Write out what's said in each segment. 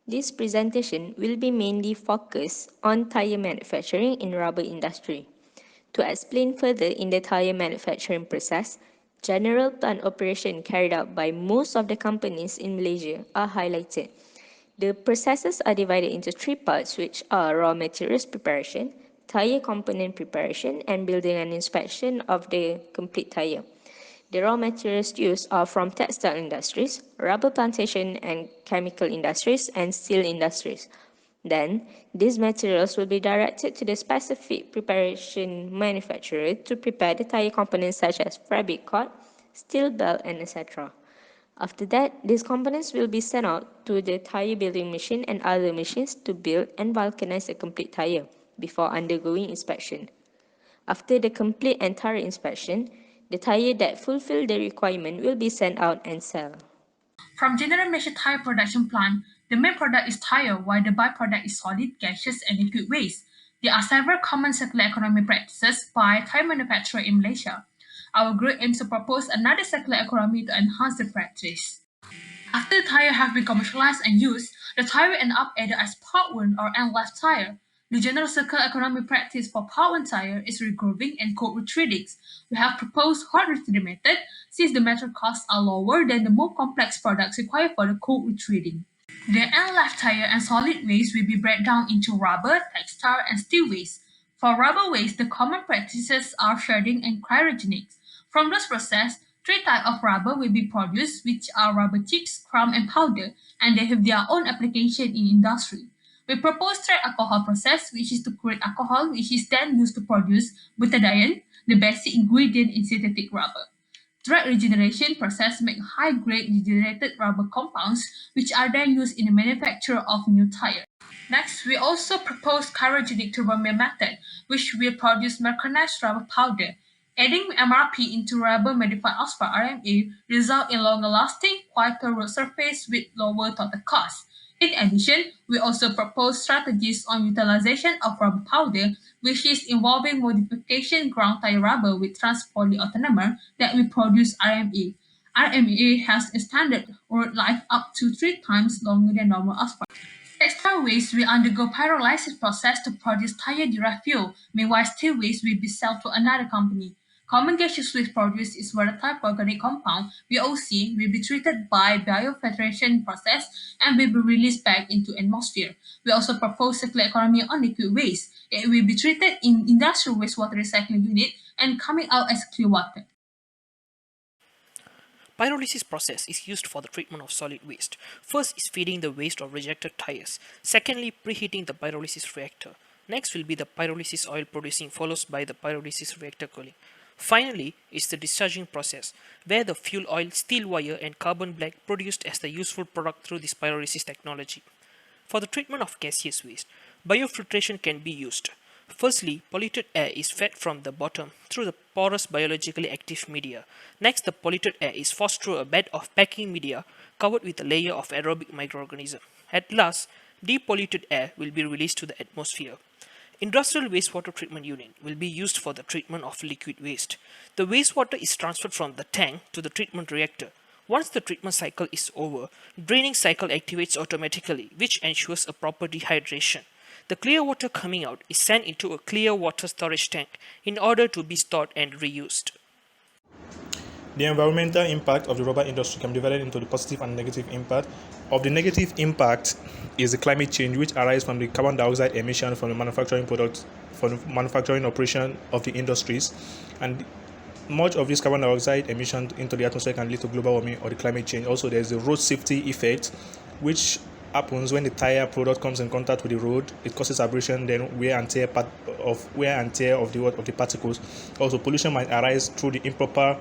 This presentation will be mainly focused on tyre manufacturing in rubber industry. To explain further in the tyre manufacturing process, general plant operation carried out by most of the companies in Malaysia are highlighted. The processes are divided into three parts, which are raw materials preparation, tyre component preparation, and building and inspection of the complete tyre. The raw materials used are from textile industries, rubber plantation and chemical industries, and steel industries. Then, these materials will be directed to the specific preparation manufacturer to prepare the tyre components such as fabric cord, steel belt, and etc. After that, these components will be sent out to the tyre building machine and other machines to build and vulcanize a complete tyre before undergoing inspection. After the complete and thorough inspection, the tyre that fulfill the requirement will be sent out and sell. From general measure tire production plant, the main product is tire, while the byproduct is solid, gaseous, and liquid waste. There are several common circular economy practices by tire manufacturers in Malaysia. Our group aims to propose another circular economy to enhance the practice. After the tire have been commercialized and used, the tire will end up either as part one or end-life tire. The general circular economy practice for part one tire is regrooving and cold retreating. We have proposed hot retreating method since the metal costs are lower than the more complex products required for the cold retreating. The end-life tire and solid waste will be broken down into rubber, textile, and steel waste. For rubber waste, the common practices are shredding and cryogenics. From this process, three types of rubber will be produced, which are rubber chips, crumb, and powder, and they have their own application in industry. We propose thread alcohol process, which is to create alcohol, which is then used to produce butadiene, the basic ingredient in synthetic rubber. Thread regeneration process make high-grade regenerated rubber compounds, which are then used in the manufacture of new tires. Next, we also propose cryogenic turbomill method, which will produce mechanized rubber powder. Adding MRP into rubber modified asphalt RMA result in longer lasting, quieter road surface with lower total cost. In addition, we also propose strategies on utilization of rubber powder, which is involving modification ground tire rubber with trans-polyautonomer that will produce RMA. RMA has a standard road life up to 3 times longer than normal asphalt. Textile waste will undergo pyrolysis process to produce tire-derived fuel, meanwhile steel waste will be sold to another company. Common gaseous waste produced is volatile organic compound, VOC, will be treated by biofiltration process and will be released back into atmosphere. We also propose circular economy on liquid waste. It will be treated in industrial wastewater recycling unit and coming out as clear water. Pyrolysis process is used for the treatment of solid waste. First is feeding the waste of rejected tires. Secondly, preheating the pyrolysis reactor. Next will be the pyrolysis oil producing, followed by the pyrolysis reactor cooling. Finally is the discharging process, where the fuel oil, steel wire, and carbon black produced as the useful product through this pyrolysis technology. For the treatment of gaseous waste, biofiltration can be used. Firstly, polluted air is fed from the bottom through the porous biologically active media. Next, the polluted air is forced through a bed of packing media covered with a layer of aerobic microorganisms. At last, depolluted air will be released to the atmosphere. Industrial wastewater treatment unit will be used for the treatment of liquid waste. The wastewater is transferred from the tank to the treatment reactor. Once the treatment cycle is over, draining cycle activates automatically, which ensures a proper dehydration. The clear water coming out is sent into a clear water storage tank in order to be stored and reused. The environmental impact of the rubber industry can be divided into the positive and negative impact. Of the negative impact is the climate change, which arises from the carbon dioxide emission from the manufacturing products, from the manufacturing operation of the industries, and much of this carbon dioxide emission into the atmosphere can lead to global warming or the climate change. Also, there's the road safety effect, which happens when the tire product comes in contact with the road. It causes abrasion, then wear and tear of the particles. Also, pollution might arise through the improper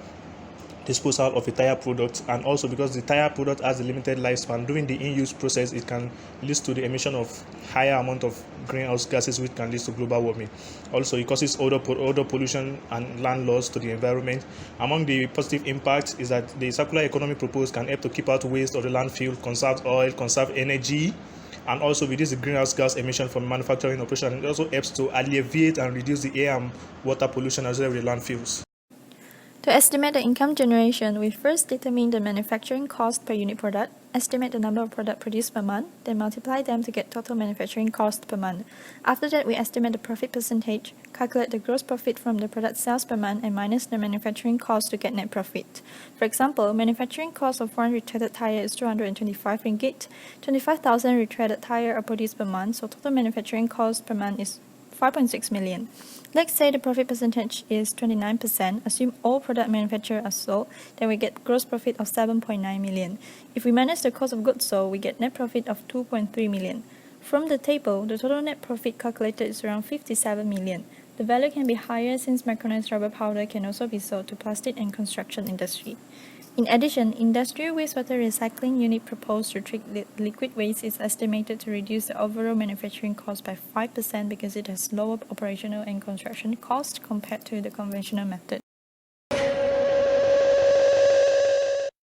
disposal of a tire product, and also because the tire product has a limited lifespan, during the in-use process it can lead to the emission of higher amount of greenhouse gases, which can lead to global warming. Also, it causes odor pollution and land loss to the environment. Among the positive impacts is that the circular economy proposed can help to keep out waste of the landfill, conserve oil, conserve energy, and also reduce the greenhouse gas emission from manufacturing operation. It also helps to alleviate and reduce the air and water pollution as well with the landfills. To estimate the income generation, we first determine the manufacturing cost per unit product estimate the number of products produced per month, then multiply them to get total manufacturing cost per month. After that, we estimate the profit percentage, calculate the gross profit from the product sales per month, and minus the manufacturing cost to get net profit. For example, manufacturing cost of one retreaded tire is 225 ringgit. 25,000 retreaded tire are produced per month, so total manufacturing cost per month is 5.6 million. Let's say the profit percentage is 29%. Assume all product manufactured are sold, then we get gross profit of 7.9 million. If we minus the cost of goods sold, we get net profit of 2.3 million. From the table, the total net profit calculated is around 57 million. The value can be higher since micronized rubber powder can also be sold to plastic and construction industry. In addition, industrial wastewater recycling unit proposed to treat liquid waste is estimated to reduce the overall manufacturing cost by 5% because it has lower operational and construction costs compared to the conventional method.